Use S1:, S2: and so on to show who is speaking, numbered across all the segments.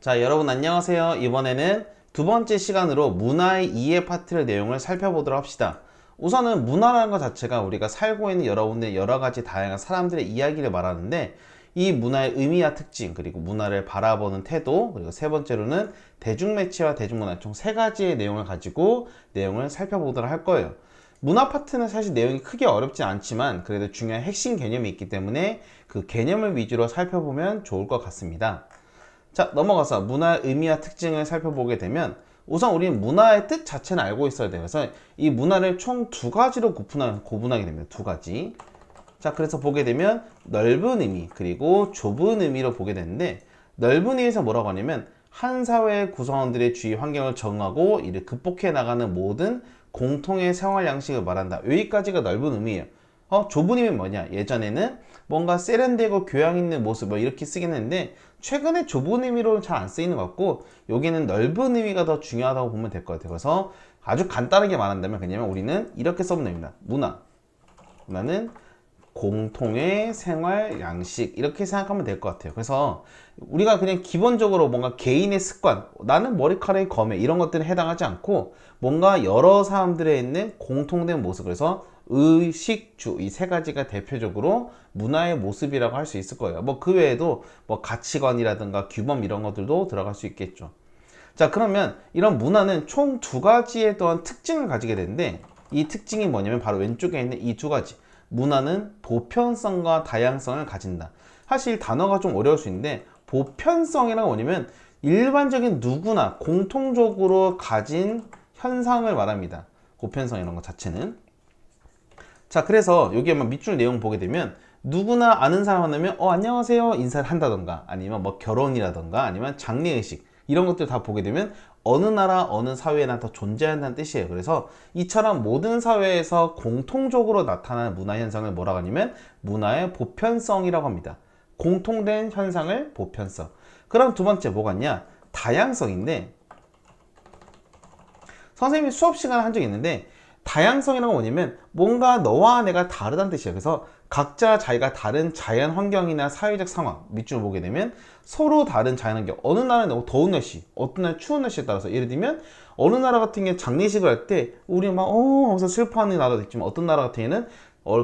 S1: 자, 여러분 안녕하세요. 이번에는 두 번째 시간으로 문화의 이해 파트의 내용을 살펴보도록 합시다. 우선은 문화라는 것 자체가 우리가 살고 있는 여러분들 여러 가지 다양한 사람들의 이야기를 말하는데, 이 문화의 의미와 특징, 그리고 문화를 바라보는 태도, 그리고 세 번째로는 대중매체와 대중문화, 총 세 가지의 내용을 가지고 내용을 살펴보도록 할 거예요. 문화 파트는 사실 내용이 크게 어렵지 않지만 그래도 중요한 핵심 개념이 있기 때문에 그 개념을 위주로 살펴보면 좋을 것 같습니다. 자, 넘어가서 문화의 의미와 특징을 살펴보게 되면, 우선 우리는 문화의 뜻 자체는 알고 있어야 돼요. 그래서 이 문화를 총 두 가지로 구분하게 됩니다. 두 가지. 자, 그래서 보게 되면 넓은 의미 그리고 좁은 의미로 보게 되는데, 넓은 의미에서 뭐라고 하냐면 한 사회의 구성원들의 주위 환경을 적응하고 이를 극복해 나가는 모든 공통의 생활 양식을 말한다. 여기까지가 넓은 의미예요. 좁은 의미는 뭐냐? 예전에는 뭔가 세련되고 교양 있는 모습 뭐 이렇게 쓰긴 했는데, 최근에 좁은 의미로는 잘 안 쓰이는 것 같고, 여기는 넓은 의미가 더 중요하다고 보면 될 것 같아요. 그래서 아주 간단하게 말한다면 그냥 우리는 이렇게 써보면 됩니다. 문화는 공통의 생활 양식, 이렇게 생각하면 될 것 같아요. 그래서 우리가 그냥 기본적으로 뭔가 개인의 습관, 나는 머리카락이 검해, 이런 것들은 해당하지 않고 뭔가 여러 사람들에 있는 공통된 모습, 그래서 의식주, 이 세 가지가 대표적으로 문화의 모습이라고 할 수 있을 거예요. 뭐 그 외에도 뭐 가치관이라든가 규범 이런 것들도 들어갈 수 있겠죠. 자, 그러면 이런 문화는 총 두 가지의 또한 특징을 가지게 되는데, 이 특징이 뭐냐면 바로 왼쪽에 있는 이 두 가지. 문화는 보편성과 다양성을 가진다. 사실 단어가 좀 어려울 수 있는데, 보편성이란 뭐냐면 일반적인 누구나 공통적으로 가진 현상을 말합니다. 보편성 이런 것 자체는. 자, 그래서 여기 한번 밑줄 내용 보게 되면 누구나 아는 사람 하나면 안녕하세요 인사를 한다던가, 아니면 뭐 결혼이라던가, 아니면 장례의식, 이런 것들 다 보게 되면 어느 나라 어느 사회나 더 존재한다는 뜻이에요. 그래서 이처럼 모든 사회에서 공통적으로 나타나는 문화 현상을 뭐라고 하냐면 문화의 보편성이라고 합니다. 공통된 현상을 보편성. 그럼 두 번째 뭐가 있냐? 다양성인데, 선생님이 수업 시간에 한 적이 있는데, 다양성이라는 건 뭐냐면 뭔가 너와 내가 다르다는 뜻이에요. 그래서 각자 자기가 다른 자연 환경이나 사회적 상황, 밑줄 보게 되면 서로 다른 자연 환경, 어느 나라는 더운 날씨, 어떤 날 추운 날씨에 따라서, 예를 들면 어느 나라 같은 경우에 장례식을 할 때 우리 막 하면서 슬퍼하는 나라도 있지만, 어떤 나라 같은 경우에는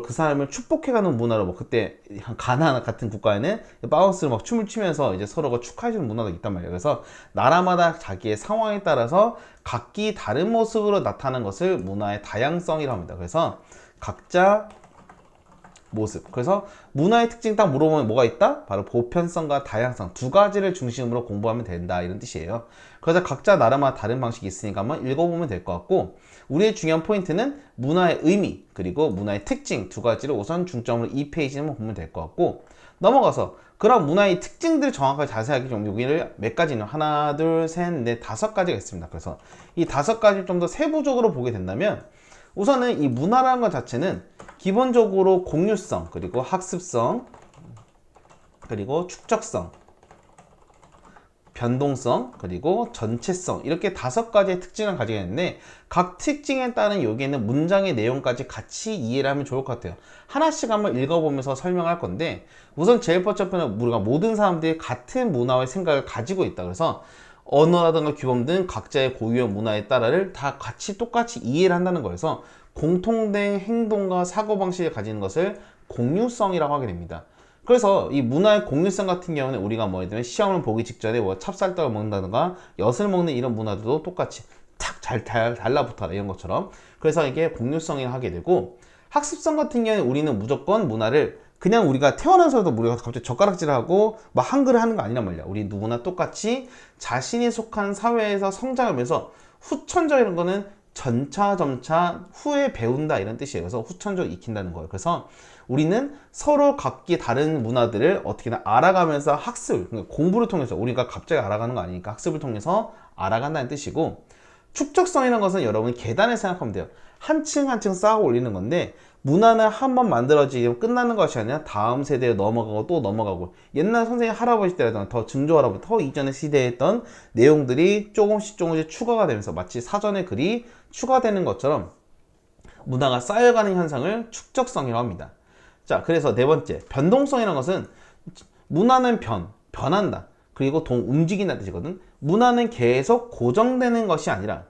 S1: 그 사람을 축복해가는 문화로, 뭐 그때 가나 같은 국가에는 바운스를 막 춤을 추면서 이제 서로가 축하해주는 문화가 있단 말이에요. 그래서 나라마다 자기의 상황에 따라서 각기 다른 모습으로 나타나는 것을 문화의 다양성이라고 합니다. 그래서 각자 모습. 그래서 문화의 특징 딱 물어보면 뭐가 있다? 바로 보편성과 다양성, 두 가지를 중심으로 공부하면 된다, 이런 뜻이에요. 그래서 각자 나라마다 다른 방식이 있으니까 한번 읽어보면 될 것 같고, 우리의 중요한 포인트는 문화의 의미 그리고 문화의 특징 두 가지를 우선 중점으로 이 페이지만 보면 될 것 같고, 넘어가서 그런 문화의 특징들을 정확하게 자세하게 좀 여기를 몇 가지는 하나 둘셋넷 다섯 가지가 있습니다. 그래서 이 다섯 가지를 좀 더 세부적으로 보게 된다면, 우선은 이 문화라는 것 자체는 기본적으로 공유성, 그리고 학습성, 그리고 축적성, 변동성, 그리고 전체성, 이렇게 다섯 가지의 특징을 가지게 되는데, 각 특징에 따른 여기에는 문장의 내용까지 같이 이해를 하면 좋을 것 같아요. 하나씩 한번 읽어보면서 설명할 건데, 우선 제일 번째는 우리가 모든 사람들이 같은 문화의 생각을 가지고 있다. 그래서 언어라든가 규범 등 각자의 고유한 문화에 따라를 다 같이 똑같이 이해를 한다는 거여서 공통된 행동과 사고방식을 가지는 것을 공유성이라고 하게 됩니다. 그래서 이 문화의 공유성 같은 경우는 우리가 뭐 예를 들면 시험을 보기 직전에 뭐 찹쌀떡을 먹는다든가 엿을 먹는 이런 문화들도 똑같이 탁 잘 달라붙어라, 이런 것처럼. 그래서 이게 공유성이 하게 되고, 학습성 같은 경우는 우리는 무조건 문화를 그냥 우리가 태어나서도 우리가 갑자기 젓가락질하고 막 한글을 하는 거 아니란 말이야. 우리 누구나 똑같이 자신이 속한 사회에서 성장하면서, 후천적인 거는 점차 후에 배운다, 이런 뜻이에요. 그래서 후천적으로 익힌다는 거예요. 그래서 우리는 서로 각기 다른 문화들을 어떻게든 알아가면서 학습, 그러니까 공부를 통해서, 우리가 갑자기 알아가는 거 아니니까 학습을 통해서 알아간다는 뜻이고, 축적성이라는 것은 여러분이 계단을 생각하면 돼요. 한 층 한 층 쌓아 올리는 건데, 문화는 한 번 만들어지면 끝나는 것이 아니라 다음 세대에 넘어가고 또 넘어가고, 옛날 선생님 할아버지 때라든가 더 증조 할아버지, 더 이전의 시대에 했던 내용들이 조금씩 추가가 되면서 마치 사전의 글이 추가되는 것처럼 문화가 쌓여가는 현상을 축적성이라고 합니다. 자, 그래서 네 번째, 변동성이라는 것은 문화는 변한다. 그리고 움직인다는 뜻이거든. 문화는 계속 고정되는 것이 아니라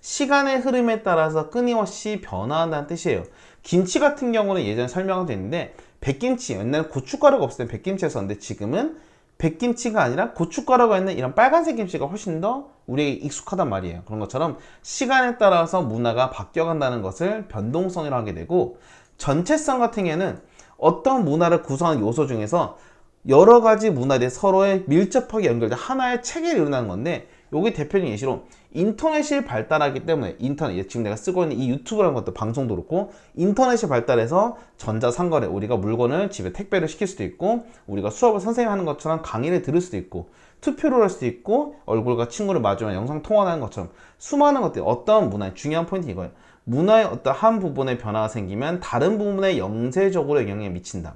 S1: 시간의 흐름에 따라서 끊임없이 변화한다는 뜻이에요. 김치 같은 경우는 예전에 설명도 했는데 백김치, 옛날에 고춧가루가 없을 때 백김치였었는데 지금은 백김치가 아니라 고춧가루가 있는 이런 빨간색 김치가 훨씬 더 우리에게 익숙하단 말이에요. 그런 것처럼 시간에 따라서 문화가 바뀌어간다는 것을 변동성이라고 하게 되고, 전체성 같은 경우에는 어떤 문화를 구성하는 요소 중에서 여러 가지 문화들이 서로에 밀접하게 연결된 하나의 체계를 이룬다는 건데, 여기 대표적인 예시로 인터넷이 발달하기 때문에, 인터넷, 지금 내가 쓰고 있는 이 유튜브라는 것도 방송도 그렇고, 인터넷이 발달해서 전자상거래, 우리가 물건을 집에 택배를 시킬 수도 있고, 우리가 수업을 선생님이 하는 것처럼 강의를 들을 수도 있고, 투표를 할 수도 있고, 얼굴과 친구를 마주하면 영상 통화를 하는 것처럼 수많은 것들이, 어떤 문화의 중요한 포인트 이거예요. 문화의 어떤 한 부분에 변화가 생기면 다른 부분에 영세적으로 영향을 미친다.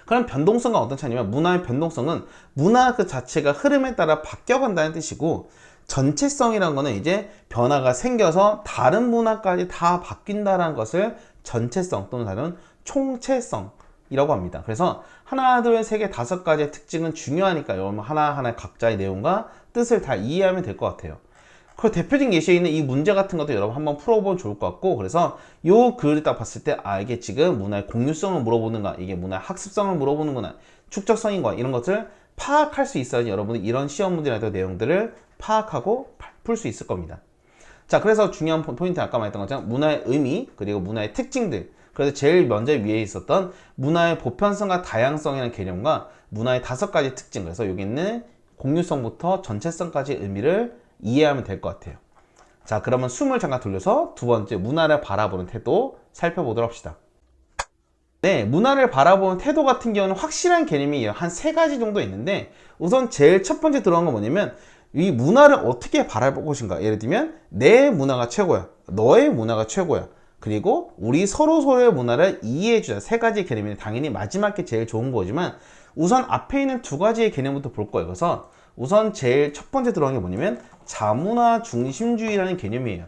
S1: 그럼 변동성과 어떤 차이냐면, 문화의 변동성은 문화 그 자체가 흐름에 따라 바뀌어간다는 뜻이고, 전체성이라는 거는 이제 변화가 생겨서 다른 문화까지 다 바뀐다는 것을 전체성 또는 다른 총체성이라고 합니다. 그래서 하나, 둘, 세 개, 다섯 가지의 특징은 중요하니까 여러분 하나하나 각자의 내용과 뜻을 다 이해하면 될 것 같아요. 그 대표적인 예시에 있는 이 문제 같은 것도 여러분 한번 풀어보면 좋을 것 같고, 그래서 요 글을 딱 봤을 때, 이게 지금 문화의 공유성을 물어보는가, 이게 문화의 학습성을 물어보는구나, 축적성인가, 이런 것을 파악할 수 있어야지 여러분이 이런 시험 문제나 내용들을 파악하고 풀 수 있을 겁니다. 자, 그래서 중요한 포인트, 아까 말했던 것처럼 문화의 의미, 그리고 문화의 특징들, 그래서 제일 먼저 위에 있었던 문화의 보편성과 다양성이라는 개념과 문화의 다섯 가지 특징, 그래서 여기 있는 공유성부터 전체성까지 의미를 이해하면 될 것 같아요. 자, 그러면 숨을 잠깐 돌려서 두 번째, 문화를 바라보는 태도 살펴보도록 합시다. 네, 문화를 바라보는 태도 같은 경우는 확실한 개념이 한 세 가지 정도 있는데, 우선 제일 첫 번째 들어간 건 뭐냐면, 이 문화를 어떻게 바라볼 것인가. 예를 들면 내 문화가 최고야, 너의 문화가 최고야, 그리고 우리 서로의 문화를 이해해주자. 세 가지 개념이 당연히 마지막 게 제일 좋은 거지만, 우선 앞에 있는 두 가지의 개념부터 볼 거예요. 그래서 우선 제일 첫 번째 들어간 게 뭐냐면 자문화 중심주의라는 개념이에요.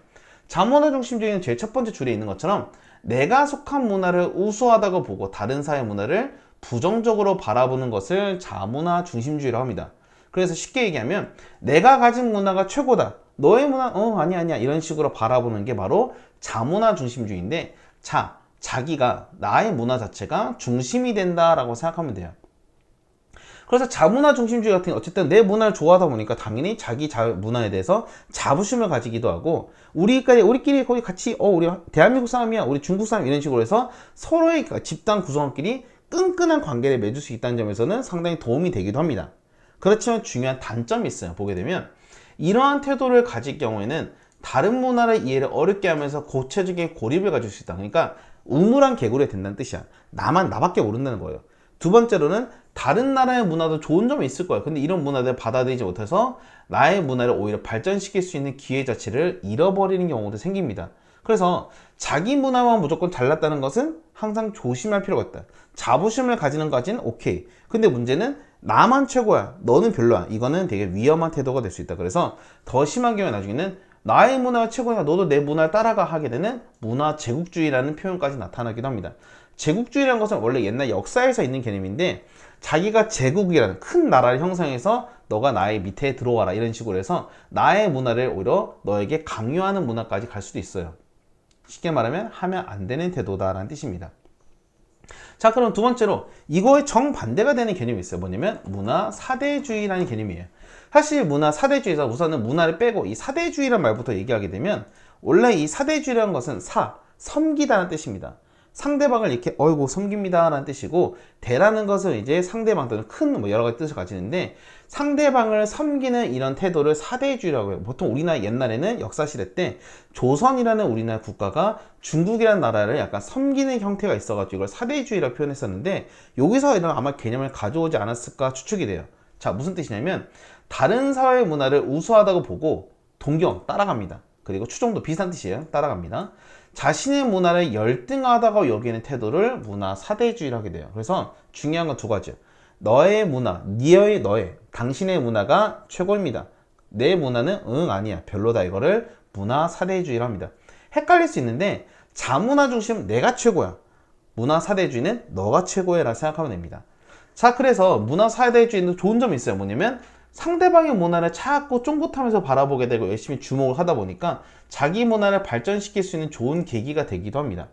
S1: 자문화 중심주의는 제일 첫 번째 줄에 있는 것처럼 내가 속한 문화를 우수하다고 보고 다른 사회 문화를 부정적으로 바라보는 것을 자문화 중심주의라고 합니다. 그래서 쉽게 얘기하면 내가 가진 문화가 최고다, 너의 문화 아니야 이런 식으로 바라보는 게 바로 자문화 중심주의인데, 자기가, 나의 문화 자체가 중심이 된다라고 생각하면 돼요. 그래서 자문화 중심주의 같은 게 어쨌든 내 문화를 좋아하다 보니까 당연히 자기 문화에 대해서 자부심을 가지기도 하고, 우리끼리 거기 같이 우리 대한민국 사람이야, 우리 중국 사람, 이런 식으로 해서 서로의 집단 구성원끼리 끈끈한 관계를 맺을 수 있다는 점에서는 상당히 도움이 되기도 합니다. 그렇지만 중요한 단점이 있어요. 보게 되면 이러한 태도를 가질 경우에는 다른 문화를 이해를 어렵게 하면서 고체적인 고립을 가질 수 있다. 그러니까 우물안 개구리가 된다는 뜻이야. 나밖에 모른다는 거예요. 두 번째로는 다른 나라의 문화도 좋은 점이 있을 거예요. 근데 이런 문화들을 받아들이지 못해서 나의 문화를 오히려 발전시킬 수 있는 기회 자체를 잃어버리는 경우도 생깁니다. 그래서 자기 문화만 무조건 잘났다는 것은 항상 조심할 필요가 있다. 자부심을 가지는 것까지는 오케이. 근데 문제는 나만 최고야, 너는 별로야, 이거는 되게 위험한 태도가 될 수 있다. 그래서 더 심한 경우에 나중에는 나의 문화가 최고야, 너도 내 문화를 따라가 하게 되는 문화 제국주의라는 표현까지 나타나기도 합니다. 제국주의라는 것은 원래 옛날 역사에서 있는 개념인데, 자기가 제국이라는 큰 나라를 형성해서 너가 나의 밑에 들어와라 이런 식으로 해서 나의 문화를 오히려 너에게 강요하는 문화까지 갈 수도 있어요. 쉽게 말하면 하면 안 되는 태도다라는 뜻입니다. 자, 그럼 두 번째로 이거의 정반대가 되는 개념이 있어요. 뭐냐면 문화 사대주의라는 개념이에요. 사실 문화 사대주의에서 우선은 문화를 빼고 이 사대주의라는 말부터 얘기하게 되면, 원래 이 사대주의라는 것은 섬기다는 뜻입니다. 상대방을 이렇게 섬깁니다 라는 뜻이고, 대라는 것은 이제 상대방 또는 큰 여러 가지 뜻을 가지는데, 상대방을 섬기는 이런 태도를 사대주의라고 해요. 보통 우리나라 옛날에는 역사시대 때 조선이라는 우리나라 국가가 중국이라는 나라를 약간 섬기는 형태가 있어가지고 이걸 사대주의라고 표현했었는데, 여기서 이런 아마 개념을 가져오지 않았을까 추측이 돼요. 자, 무슨 뜻이냐면 다른 사회 문화를 우수하다고 보고 따라갑니다. 그리고 추종도 비슷한 뜻이에요. 따라갑니다. 자신의 문화를 열등하다고 여기는 태도를 문화 사대주의를 하게 돼요. 그래서 중요한 건 두 가지예요. 너의 문화, 당신의 문화가 최고입니다. 내 문화는 아니야, 별로다, 이거를 문화 사대주의를 합니다. 헷갈릴 수 있는데 자문화 중심 내가 최고야, 문화 사대주의는 너가 최고야 라고 생각하면 됩니다. 자, 그래서 문화 사회주의는 좋은 점이 있어요. 뭐냐면 상대방의 문화를 자꾸 쫑긋하면서 바라보게 되고 열심히 주목을 하다 보니까 자기 문화를 발전시킬 수 있는 좋은 계기가 되기도 합니다.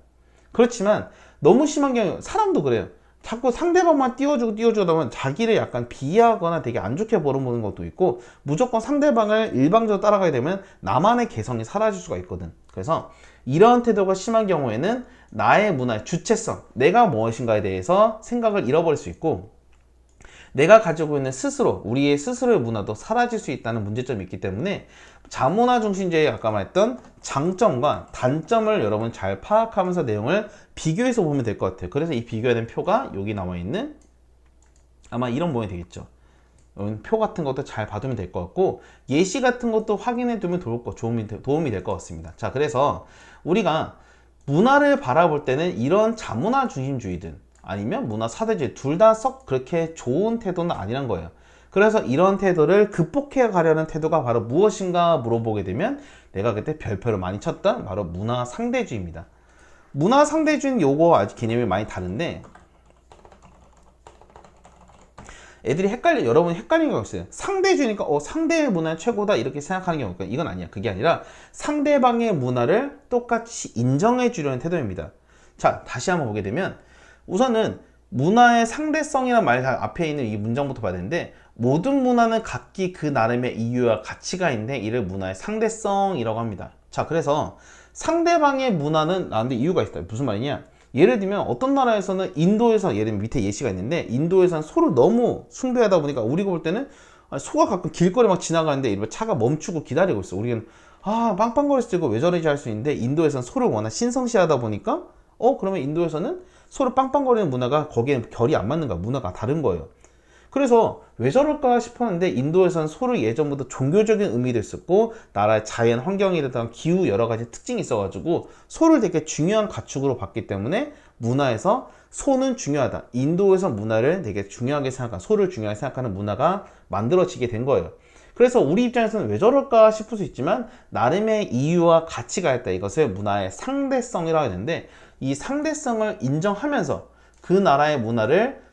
S1: 그렇지만 너무 심한 경우, 사람도 그래요. 자꾸 상대방만 띄워주다 보면 자기를 약간 비하하거나 되게 안 좋게 보는 것도 있고, 무조건 상대방을 일방적으로 따라가게 되면 나만의 개성이 사라질 수가 있거든. 그래서 이런 태도가 심한 경우에는 나의 문화의 주체성, 내가 무엇인가에 대해서 생각을 잃어버릴 수 있고, 내가 가지고 있는 스스로, 우리의 스스로의 문화도 사라질 수 있다는 문제점이 있기 때문에 자문화 중심주의의 아까 말했던 장점과 단점을 여러분 잘 파악하면서 내용을 비교해서 보면 될 것 같아요. 그래서 이 비교된 표가 여기 나와 있는 아마 이런 모양이 되겠죠. 표 같은 것도 잘 봐두면 될 것 같고, 예시 같은 것도 확인해 두면 도움이 될 것 같습니다. 자, 그래서 우리가 문화를 바라볼 때는 이런 자문화 중심주의든 아니면 문화 사대주의 둘 다 썩 그렇게 좋은 태도는 아니란 거예요. 그래서 이런 태도를 극복해 가려는 태도가 바로 무엇인가 물어보게 되면 내가 그때 별표를 많이 쳤던 바로 문화 상대주의입니다. 문화 상대주의는 요거 아직 개념이 많이 다른데, 애들이 여러분이 헷갈리는 경우가 있어요. 상대주의니까 상대의 문화는 최고다 이렇게 생각하는 경우가 있고, 이건 아니야. 그게 아니라 상대방의 문화를 똑같이 인정해 주려는 태도입니다. 자, 다시 한번 보게 되면 우선은 문화의 상대성이라는 말 앞에 있는 이 문장부터 봐야 되는데, 모든 문화는 각기 그 나름의 이유와 가치가 있는데 이를 문화의 상대성이라고 합니다. 자, 그래서 상대방의 문화는 나한테 이유가 있다. 무슨 말이냐? 예를 들면 어떤 나라에서는 인도에서, 예를 들면 밑에 예시가 있는데, 인도에서는 소를 너무 숭배하다 보니까 우리가 볼 때는 소가 가끔 길거리 막 지나가는데 이러면 차가 멈추고 기다리고 있어. 우리는 빵빵거리면서 들고 왜 저러지 할 수 있는데, 인도에서는 소를 워낙 신성시하다 보니까 그러면 인도에서는 소를 빵빵거리는 문화가 거기에 결이 안 맞는 거야. 문화가 다른 거예요. 그래서 왜 저럴까 싶었는데, 인도에서는 소를 예전부터 종교적인 의미도 있었고 나라의 자연 환경이라든가 기후 여러 가지 특징이 있어가지고 소를 되게 중요한 가축으로 봤기 때문에 문화에서 소는 중요하다, 인도에서 문화를 되게 중요하게 생각하는, 소를 중요하게 생각하는 문화가 만들어지게 된 거예요. 그래서 우리 입장에서는 왜 저럴까 싶을 수 있지만 나름의 이유와 가치가 있다. 이것을 문화의 상대성이라고 하는데, 이 상대성을 인정하면서 그 나라의 문화를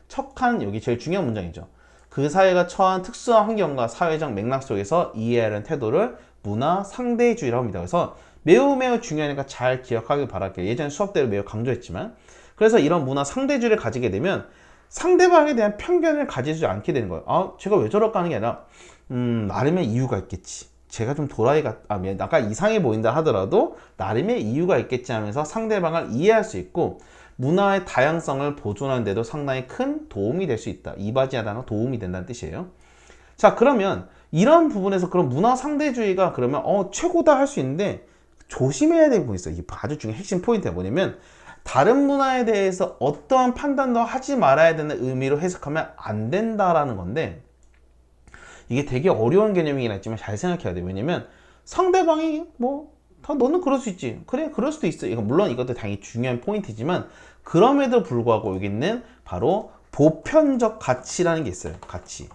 S1: 여기 제일 중요한 문장이죠. 그 사회가 처한 특수한 환경과 사회적 맥락 속에서 이해하는 태도를 문화 상대주의라고 합니다. 그래서 매우 중요하니까 잘 기억하길 바랄게요. 예전 수업 때도 매우 강조했지만, 그래서 이런 문화 상대주의를 가지게 되면 상대방에 대한 편견을 가지지 않게 되는 거예요. 제가 왜 저럴까 하는 게 아니라 나름의 이유가 있겠지. 제가 좀 약간 이상해 보인다 하더라도 나름의 이유가 있겠지 하면서 상대방을 이해할 수 있고, 문화의 다양성을 보존하는 데도 상당히 큰 도움이 될 수 있다. 이바지하다는 도움이 된다는 뜻이에요. 자, 그러면 이런 부분에서 그런 문화 상대주의가 그러면 최고다 할 수 있는데, 조심해야 될 부분이 있어요. 이게 아주 중요한 핵심 포인트가 뭐냐면, 다른 문화에 대해서 어떠한 판단도 하지 말아야 되는 의미로 해석하면 안 된다라는 건데, 이게 되게 어려운 개념이긴 했지만 잘 생각해야 돼요. 왜냐면 상대방이 너는 그럴 수 있지. 그래, 그럴 수도 있어. 물론 이것도 당연히 중요한 포인트지만, 그럼에도 불구하고 여기 있는 바로 보편적 가치라는 게 있어요. 가치.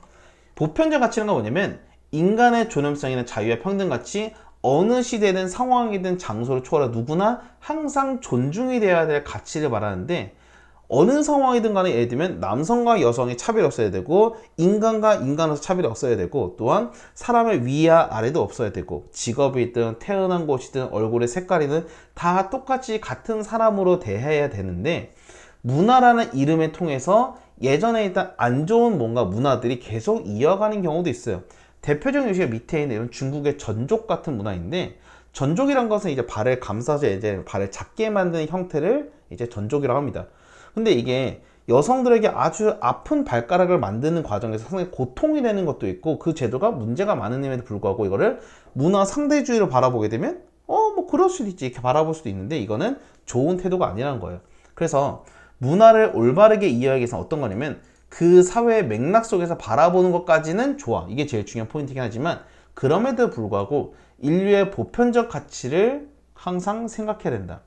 S1: 보편적 가치는 뭐냐면 인간의 존엄성이나 자유와 평등같이 어느 시대든 상황이든 장소를 초월해 누구나 항상 존중이 되어야 될 가치를 말하는데, 어느 상황이든 간에 예를 들면 남성과 여성의 차별이 없어야 되고, 인간과 인간으로서 차별이 없어야 되고, 또한 사람의 위와 아래도 없어야 되고, 직업이든 태어난 곳이든 얼굴의 색깔이든 다 똑같이 같은 사람으로 대해야 되는데, 문화라는 이름을 통해서 예전에 일단 안 좋은 뭔가 문화들이 계속 이어가는 경우도 있어요. 대표적인 예시가 밑에 있는 이런 중국의 전족 같은 문화인데, 전족이란 것은 이제 발을 감싸서 이제 발을 작게 만드는 형태를 이제 전족이라고 합니다. 근데 이게 여성들에게 아주 아픈 발가락을 만드는 과정에서 상당히 고통이 되는 것도 있고, 그 제도가 문제가 많음에도 불구하고 이거를 문화 상대주의로 바라보게 되면 그럴 수도 있지 이렇게 바라볼 수도 있는데, 이거는 좋은 태도가 아니라는 거예요. 그래서 문화를 올바르게 이해하기 위해서 어떤 거냐면 그 사회의 맥락 속에서 바라보는 것까지는 좋아. 이게 제일 중요한 포인트이긴 하지만, 그럼에도 불구하고 인류의 보편적 가치를 항상 생각해야 된다.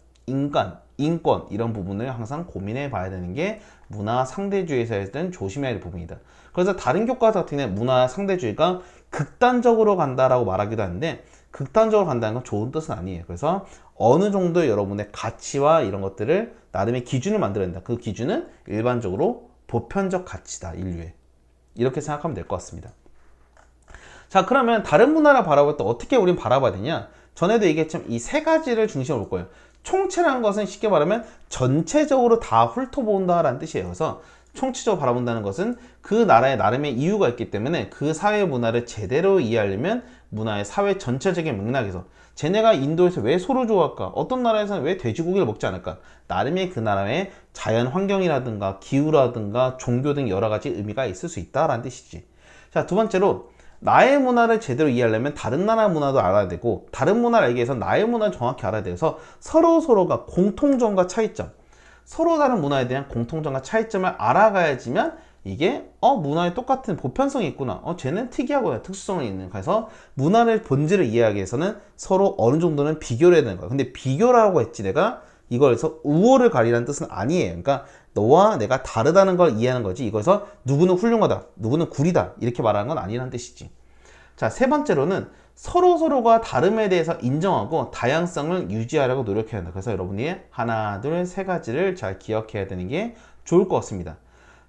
S1: 인권 이런 부분을 항상 고민해 봐야 되는 게 문화 상대주의에서는 조심해야 될 부분이다. 그래서 다른 교과 같은 경우는 문화 상대주의가 극단적으로 간다라고 말하기도 하는데, 극단적으로 간다는 건 좋은 뜻은 아니에요. 그래서 어느 정도 여러분의 가치와 이런 것들을 나름의 기준을 만들어야 된다. 그 기준은 일반적으로 보편적 가치다, 인류의. 이렇게 생각하면 될 것 같습니다. 자, 그러면 다른 문화를 바라볼 때 어떻게 우린 바라봐야 되냐? 전에도 얘기했지만 이 세 가지를 중심으로 볼 거예요. 총체라는 것은 쉽게 말하면 전체적으로 다 훑어본다라는 뜻이에요. 그래서 총체적으로 바라본다는 것은 그 나라의 나름의 이유가 있기 때문에 그 사회 문화를 제대로 이해하려면 문화의 사회 전체적인 맥락에서 쟤네가 인도에서 왜 소를 좋아할까? 어떤 나라에서는 왜 돼지고기를 먹지 않을까? 나름의 그 나라의 자연 환경이라든가 기후라든가 종교 등 여러 가지 의미가 있을 수 있다라는 뜻이지. 자, 두 번째로 나의 문화를 제대로 이해하려면 다른 나라 문화도 알아야 되고 다른 문화를 알기 위해서 나의 문화를 정확히 알아야 돼서 서로가 공통점과 차이점, 서로 다른 문화에 대한 공통점과 차이점을 알아가야지만 이게 문화에 똑같은 보편성이 있구나, 쟤는 특이하구나, 특수성이 있는. 그래서 문화를 본질을 이해하기 위해서는 서로 어느 정도는 비교를 해야 되는 거야. 근데 비교라고 했지 내가 이거에서 우월을 가리라는 뜻은 아니에요. 그러니까 너와 내가 다르다는 걸 이해하는 거지, 이거에서 누구는 훌륭하다, 누구는 구리다 이렇게 말하는 건 아니라는 뜻이지. 자, 세 번째로는 서로가 다름에 대해서 인정하고 다양성을 유지하려고 노력해야 한다. 그래서 여러분이 하나, 둘, 세 가지를 잘 기억해야 되는 게 좋을 것 같습니다.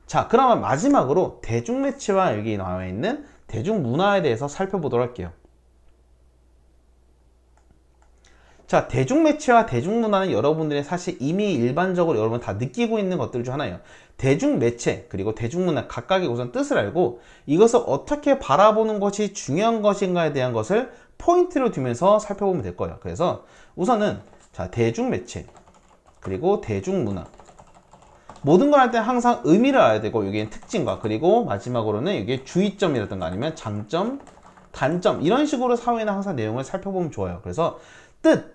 S1: 자, 그러면 마지막으로 대중매체와 여기 나와 있는 대중문화에 대해서 살펴보도록 할게요. 자, 대중매체와 대중문화는 여러분들이 사실 이미 일반적으로 여러분 다 느끼고 있는 것들 중 하나예요. 대중매체 그리고 대중문화 각각의 우선 뜻을 알고 이것을 어떻게 바라보는 것이 중요한 것인가에 대한 것을 포인트로 두면서 살펴보면 될 거예요. 그래서 우선은 자, 대중매체 그리고 대중문화, 모든 걸 할 때 항상 의미를 알아야 되고 여기엔 특징과 그리고 마지막으로는 여기에 주의점이라든가 아니면 장점, 단점 이런 식으로 사회는 항상 내용을 살펴보면 좋아요. 그래서 뜻,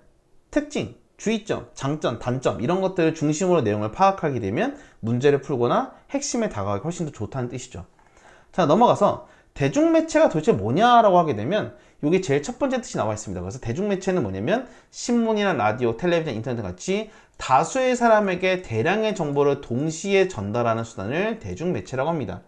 S1: 특징, 주의점, 장점, 단점 이런 것들을 중심으로 내용을 파악하게 되면 문제를 풀거나 핵심에 다가가기 훨씬 더 좋다는 뜻이죠. 자, 넘어가서 대중매체가 도대체 뭐냐라고 하게 되면 여기 제일 첫 번째 뜻이 나와 있습니다. 그래서 대중매체는 뭐냐면 신문이나 라디오, 텔레비전, 인터넷 같이 다수의 사람에게 대량의 정보를 동시에 전달하는 수단을 대중매체라고 합니다.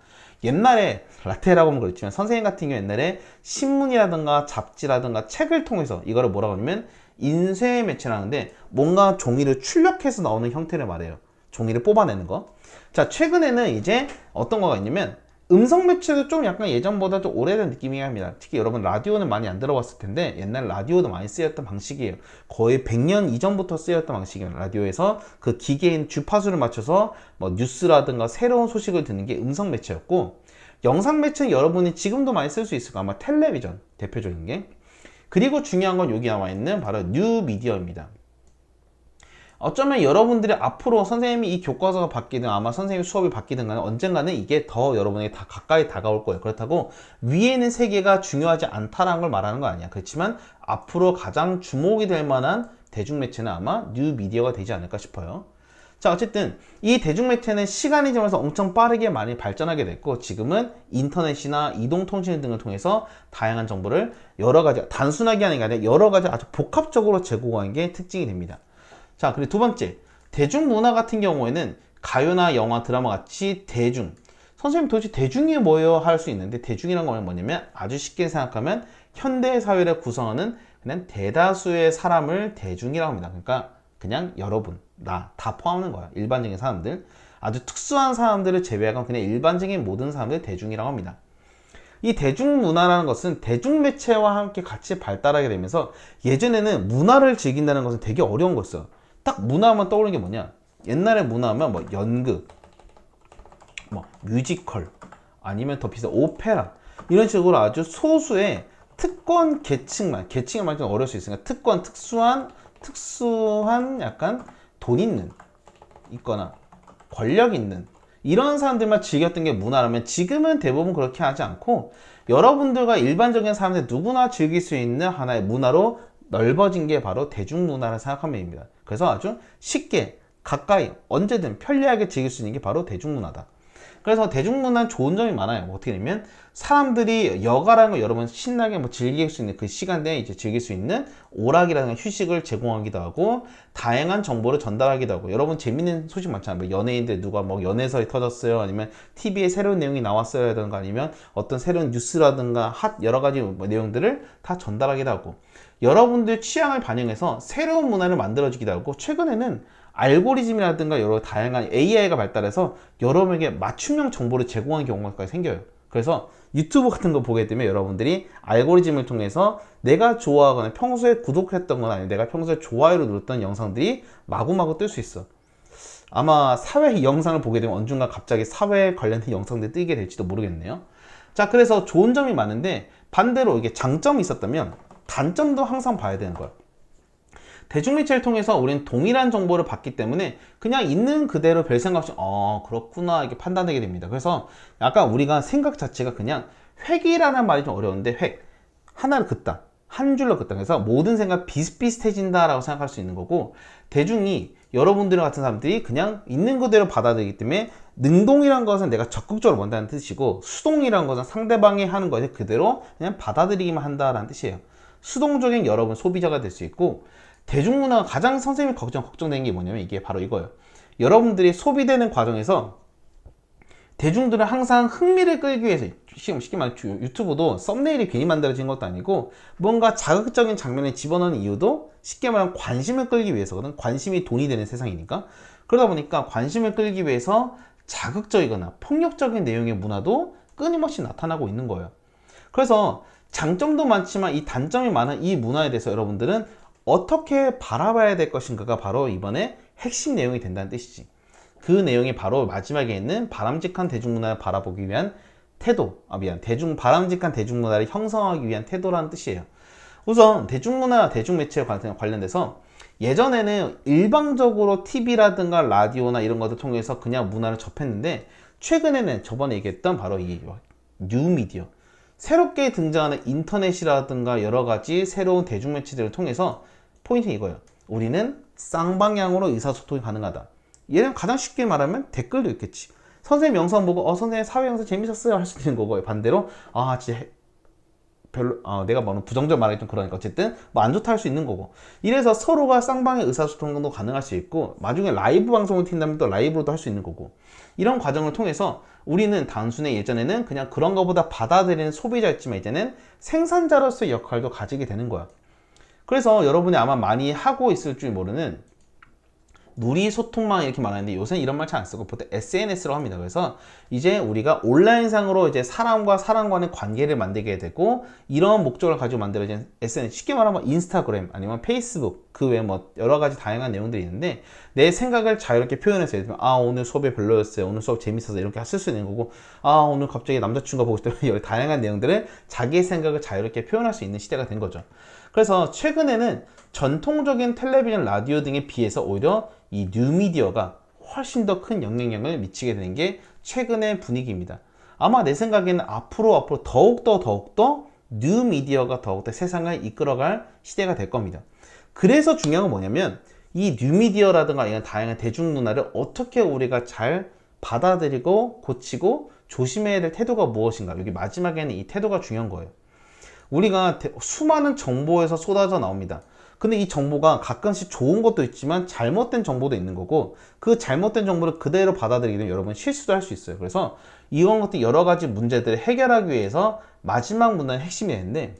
S1: 옛날에 라테라고 하면 그렇지만 선생님 같은 경우 옛날에 신문이라든가 잡지라든가 책을 통해서 이거를 뭐라고 하냐면 인쇄 매체라는데 뭔가 종이를 출력해서 나오는 형태를 말해요. 종이를 뽑아내는 거. 자, 최근에는 이제 어떤 거가 있냐면 음성 매체도 좀 약간 예전보다 좀 오래된 느낌이 합니다. 특히 여러분 라디오는 많이 안 들어봤을 텐데 옛날 라디오도 많이 쓰였던 방식이에요. 거의 100년 이전부터 쓰였던 방식이에요. 라디오에서 그 기계인 주파수를 맞춰서 뭐 뉴스라든가 새로운 소식을 듣는 게 음성 매체였고, 영상 매체는 여러분이 지금도 많이 쓸 수 있을 거예요. 아마 텔레비전 대표적인 게. 그리고 중요한 건 여기 나와 있는 바로 뉴미디어입니다. 어쩌면 여러분들이 앞으로 선생님이 이 교과서가 바뀌든 아마 선생님 수업이 바뀌든 간에 언젠가는 이게 더 여러분에게 다 가까이 다가올 거예요. 그렇다고 위에 있는 세 개가 중요하지 않다라는 걸 말하는 거 아니야. 그렇지만 앞으로 가장 주목이 될 만한 대중매체는 아마 뉴미디어가 되지 않을까 싶어요. 자, 어쨌든 이 대중매체는 시간이 지나면서 엄청 빠르게 많이 발전하게 됐고 지금은 인터넷이나 이동통신 등을 통해서 다양한 정보를 여러 가지, 단순하게 하는 게 아니라 여러 가지 아주 복합적으로 제공하는 게 특징이 됩니다. 자, 그리고 두 번째, 대중문화 같은 경우에는 가요나 영화, 드라마 같이 대중, 선생님 도대체 대중이 뭐예요? 할 수 있는데 대중이란 건 뭐냐면 아주 쉽게 생각하면 현대 사회를 구성하는 그냥 대다수의 사람을 대중이라고 합니다. 그러니까 그냥 여러분, 나 다 포함하는 거야. 일반적인 사람들, 아주 특수한 사람들을 제외하고 그냥 일반적인 모든 사람들 대중이라고 합니다. 이 대중문화라는 것은 대중매체와 함께 같이 발달하게 되면서 예전에는 문화를 즐긴다는 것은 되게 어려운 거였어요. 딱 문화하면 떠오르는 게 뭐냐, 옛날에 문화하면 뭐 연극, 뭐 뮤지컬, 아니면 더 비싼 오페라, 이런 식으로 아주 소수의 특권 계층만, 계층을 말하면 어려울 수 있으니까 특권, 특수한 약간 돈 있거나 권력 있는 이런 사람들만 즐겼던 게 문화라면 지금은 대부분 그렇게 하지 않고 여러분들과 일반적인 사람들 누구나 즐길 수 있는 하나의 문화로 넓어진 게 바로 대중문화를 생각하면 됩니다. 그래서 아주 쉽게 가까이 언제든 편리하게 즐길 수 있는 게 바로 대중문화다. 그래서 대중문화는 좋은 점이 많아요. 뭐 어떻게 되면 사람들이 여가라는 거 여러분 신나게 뭐 즐길 수 있는 그 시간대에 이제 즐길 수 있는 오락이라는 휴식을 제공하기도 하고 다양한 정보를 전달하기도 하고, 여러분 재밌는 소식 많잖아요. 뭐 연예인들 누가 뭐 연애설이 터졌어요, 아니면 TV에 새로운 내용이 나왔어요 라든가, 아니면 어떤 새로운 뉴스라든가 핫 여러 가지 뭐 내용들을 다 전달하기도 하고, 여러분들 취향을 반영해서 새로운 문화를 만들어주기도 하고, 최근에는 알고리즘이라든가 여러 다양한 AI가 발달해서 여러분에게 맞춤형 정보를 제공하는 경우가 생겨요. 그래서 유튜브 같은 거 보게 되면 여러분들이 알고리즘을 통해서 내가 좋아하거나 평소에 구독했던 건 아니면 내가 평소에 좋아요를 눌렀던 영상들이 마구마구 뜰 수 있어. 아마 사회 영상을 보게 되면 언젠가 갑자기 사회 관련된 영상들이 뜨게 될지도 모르겠네요. 자, 그래서 좋은 점이 많은데 반대로 이게 장점이 있었다면 단점도 항상 봐야 되는 거예요. 대중매체를 통해서 우리는 동일한 정보를 받기 때문에 그냥 있는 그대로 별 생각 없이 그렇구나 이렇게 판단되게 됩니다. 그래서 약간 우리가 생각 자체가 그냥 획이라는 말이 좀 어려운데 획 하나를 긋다 한 줄로 긋다. 그래서 모든 생각 비슷비슷해진다라고 생각할 수 있는 거고, 대중이 여러분들 같은 사람들이 그냥 있는 그대로 받아들이기 때문에 능동이란 것은 내가 적극적으로 본다는 뜻이고, 수동이란 것은 상대방이 하는 것을 그대로 그냥 받아들이기만 한다라는 뜻이에요. 수동적인 여러분 소비자가 될 수 있고, 대중문화가 가장 선생님이 걱정되는 게 뭐냐면 이게 바로 이거예요. 여러분들이 소비되는 과정에서 대중들은 항상 흥미를 끌기 위해서, 쉽게 말해 유튜브도 썸네일이 괜히 만들어진 것도 아니고 뭔가 자극적인 장면을 집어넣는 이유도 쉽게 말하면 관심을 끌기 위해서거든. 관심이 돈이 되는 세상이니까. 그러다 보니까 관심을 끌기 위해서 자극적이거나 폭력적인 내용의 문화도 끊임없이 나타나고 있는 거예요. 그래서 장점도 많지만 이 단점이 많은 이 문화에 대해서 여러분들은 어떻게 바라봐야 될 것인가가 바로 이번에 핵심 내용이 된다는 뜻이지. 그 내용이 바로 마지막에 있는 바람직한 대중문화를 바라보기 위한 태도, 바람직한 대중문화를 형성하기 위한 태도라는 뜻이에요. 우선 대중문화, 대중매체에 관련돼서 예전에는 일방적으로 TV라든가 라디오나 이런 것을 통해서 그냥 문화를 접했는데, 최근에는 저번에 얘기했던 바로 이 뉴미디어, 새롭게 등장하는 인터넷이라든가 여러 가지 새로운 대중매체들을 통해서 포인트는 이거예요. 우리는 쌍방향으로 의사소통이 가능하다. 얘는 가장 쉽게 말하면 댓글도 있겠지. 선생님 영상 보고 선생님 사회 영상 재밌었어요 할 수 있는 거고요. 반대로 진짜 별로 내가 뭐 부정적 말하기 좀 그러니까 어쨌든 뭐 안 좋다 할 수 있는 거고, 이래서 서로가 쌍방의 의사소통도 가능할 수 있고, 나중에 라이브 방송을 튄다면 또 라이브로도 할 수 있는 거고, 이런 과정을 통해서 우리는 단순히 예전에는 그냥 그런 거보다 받아들이는 소비자였지만 이제는 생산자로서의 역할도 가지게 되는 거야. 그래서 여러분이 아마 많이 하고 있을 줄 모르는 누리 소통망 이렇게 말하는데, 요새는 이런 말 잘 안 쓰고 보통 SNS라고 합니다. 그래서 이제 우리가 온라인상으로 이제 사람과 사람 간의 관계를 만들게 되고, 이런 목적을 가지고 만들어진 SNS, 쉽게 말하면 인스타그램 아니면 페이스북, 그 외에 뭐 여러 가지 다양한 내용들이 있는데, 내 생각을 자유롭게 표현해서, 예를 들면 오늘 수업이 별로였어요, 오늘 수업 재밌어서, 이렇게 쓸 수 있는 거고, 오늘 갑자기 남자친구가 보고 싶다면 여러 다양한 내용들을 자기의 생각을 자유롭게 표현할 수 있는 시대가 된 거죠. 그래서 최근에는 전통적인 텔레비전, 라디오 등에 비해서 오히려 이 뉴미디어가 훨씬 더 큰 영향력을 미치게 되는 게 최근의 분위기입니다. 아마 내 생각에는 앞으로 더욱더 뉴미디어가 더욱더 세상을 이끌어갈 시대가 될 겁니다. 그래서 중요한 건 뭐냐면 이 뉴미디어라든가 이런 다양한 대중문화를 어떻게 우리가 잘 받아들이고 고치고 조심해야 될 태도가 무엇인가, 여기 마지막에는 이 태도가 중요한 거예요. 우리가 수많은 정보에서 쏟아져 나옵니다. 근데 이 정보가 가끔씩 좋은 것도 있지만 잘못된 정보도 있는 거고, 그 잘못된 정보를 그대로 받아들이게 되면 여러분 실수도 할 수 있어요. 그래서 이런 것들 여러 가지 문제들을 해결하기 위해서 마지막 문제는 핵심이 되는데,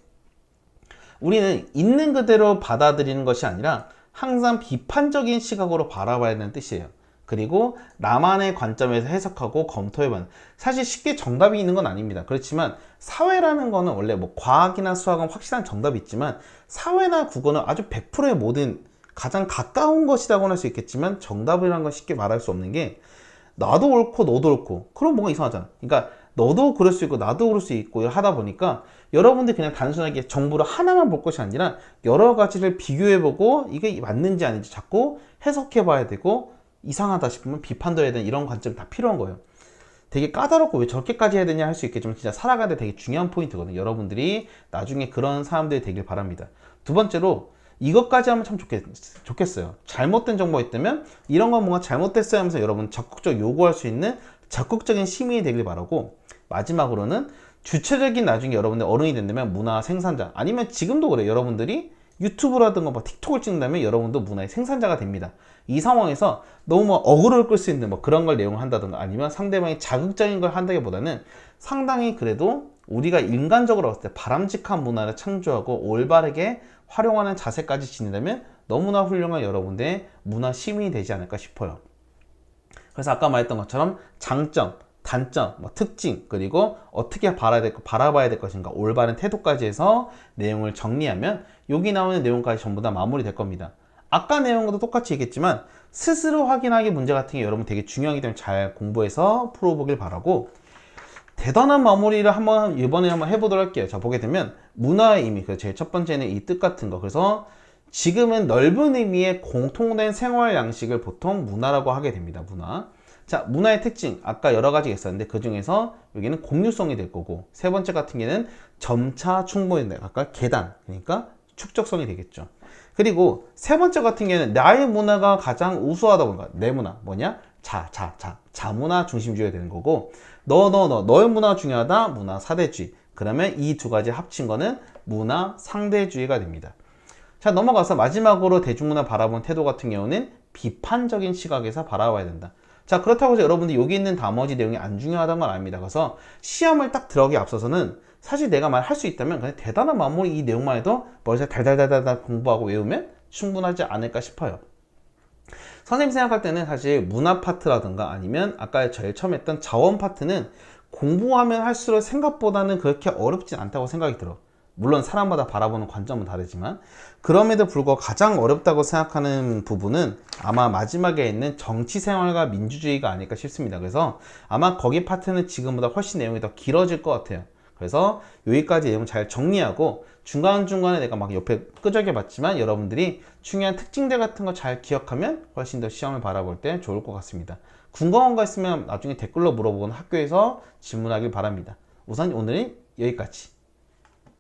S1: 우리는 있는 그대로 받아들이는 것이 아니라 항상 비판적인 시각으로 바라봐야 되는 뜻이에요. 그리고 나만의 관점에서 해석하고 검토해보는, 사실 쉽게 정답이 있는 건 아닙니다. 그렇지만 사회라는 거는 원래 뭐 과학이나 수학은 확실한 정답이 있지만, 사회나 국어는 아주 100%의 모든 가장 가까운 것이라고 할 수 있겠지만, 정답이라는 건 쉽게 말할 수 없는 게, 나도 옳고 너도 옳고 그럼 뭔가 이상하잖아. 그러니까 너도 그럴 수 있고 나도 그럴 수 있고 하다 보니까 여러분들이 그냥 단순하게 정보를 하나만 볼 것이 아니라 여러 가지를 비교해보고 이게 맞는지 아닌지 자꾸 해석해봐야 되고, 이상하다 싶으면 비판도 해야 되는 이런 관점이 다 필요한 거예요. 되게 까다롭고 왜 저렇게까지 해야 되냐 할 수 있겠지만 진짜 살아가는데 되게 중요한 포인트거든요. 여러분들이 나중에 그런 사람들이 되길 바랍니다. 두 번째로 이것까지 하면 참 좋겠어요. 잘못된 정보가 있다면 이런 건 뭔가 잘못됐어요 하면서 여러분 적극적으로 요구할 수 있는 적극적인 시민이 되길 바라고, 마지막으로는 주체적인, 나중에 여러분들 어른이 된다면 문화 생산자, 아니면 지금도 그래요. 여러분들이 유튜브라든가 뭐 틱톡을 찍는다면 여러분도 문화의 생산자가 됩니다. 이 상황에서 너무 뭐 어그로를 끌 수 있는 뭐 그런 걸 내용을 한다든가 아니면 상대방이 자극적인 걸 한다기보다는 상당히 그래도 우리가 인간적으로 봤을 때 바람직한 문화를 창조하고 올바르게 활용하는 자세까지 지닌다면 너무나 훌륭한 여러분들의 문화 시민이 되지 않을까 싶어요. 그래서 아까 말했던 것처럼 장점, 단점, 특징, 그리고 어떻게 바라봐야 될 것인가, 올바른 태도까지 해서 내용을 정리하면 여기 나오는 내용까지 전부 다 마무리될 겁니다. 아까 내용과도 똑같이 얘기했지만 스스로 확인하기 문제 같은 게 여러분 되게 중요하기 때문에 잘 공부해서 풀어보길 바라고, 대단한 마무리를 이번에 한번 해보도록 할게요. 자, 보게 되면 문화의 의미, 제일 첫 번째는 이 뜻 같은 거. 그래서 지금은 넓은 의미의 공통된 생활 양식을 보통 문화라고 하게 됩니다. 문화. 자, 문화의 특징, 아까 여러 가지가 있었는데 그 중에서 여기는 공유성이 될 거고, 세 번째 같은 경우는 점차 충분히, 아까 계단, 그러니까 축적성이 되겠죠. 그리고 세 번째 같은 경우는 나의 문화가 가장 우수하다 보니까 내 문화 뭐냐? 자문화 중심주의가 되는 거고, 너의 문화가 중요하다, 문화 사대주의. 그러면 이 두 가지 합친 거는 문화 상대주의가 됩니다. 자, 넘어가서 마지막으로 대중문화 바라보는 태도 같은 경우는 비판적인 시각에서 바라봐야 된다. 자, 그렇다고 해서 여러분들 여기 있는 나머지 내용이 안 중요하다는 건 아닙니다. 그래서 시험을 딱 들어가기 앞서서는 사실 내가 말할 수 있다면 그냥 대단한 마무리 이 내용만 해도 머리에서 달달달달 공부하고 외우면 충분하지 않을까 싶어요. 선생님 생각할 때는 사실 문화 파트라든가 아니면 아까 제일 처음 했던 자원 파트는 공부하면 할수록 생각보다는 그렇게 어렵진 않다고 생각이 들어. 물론 사람마다 바라보는 관점은 다르지만, 그럼에도 불구하고 가장 어렵다고 생각하는 부분은 아마 마지막에 있는 정치생활과 민주주의가 아닐까 싶습니다. 그래서 아마 거기 파트는 지금보다 훨씬 내용이 더 길어질 것 같아요. 그래서 여기까지 내용 잘 정리하고 중간중간에 내가 막 옆에 끄적여 봤지만 여러분들이 중요한 특징들 같은 거 잘 기억하면 훨씬 더 시험을 바라볼 때 좋을 것 같습니다. 궁금한 거 있으면 나중에 댓글로 물어보거나 학교에서 질문하길 바랍니다. 우선 오늘은 여기까지.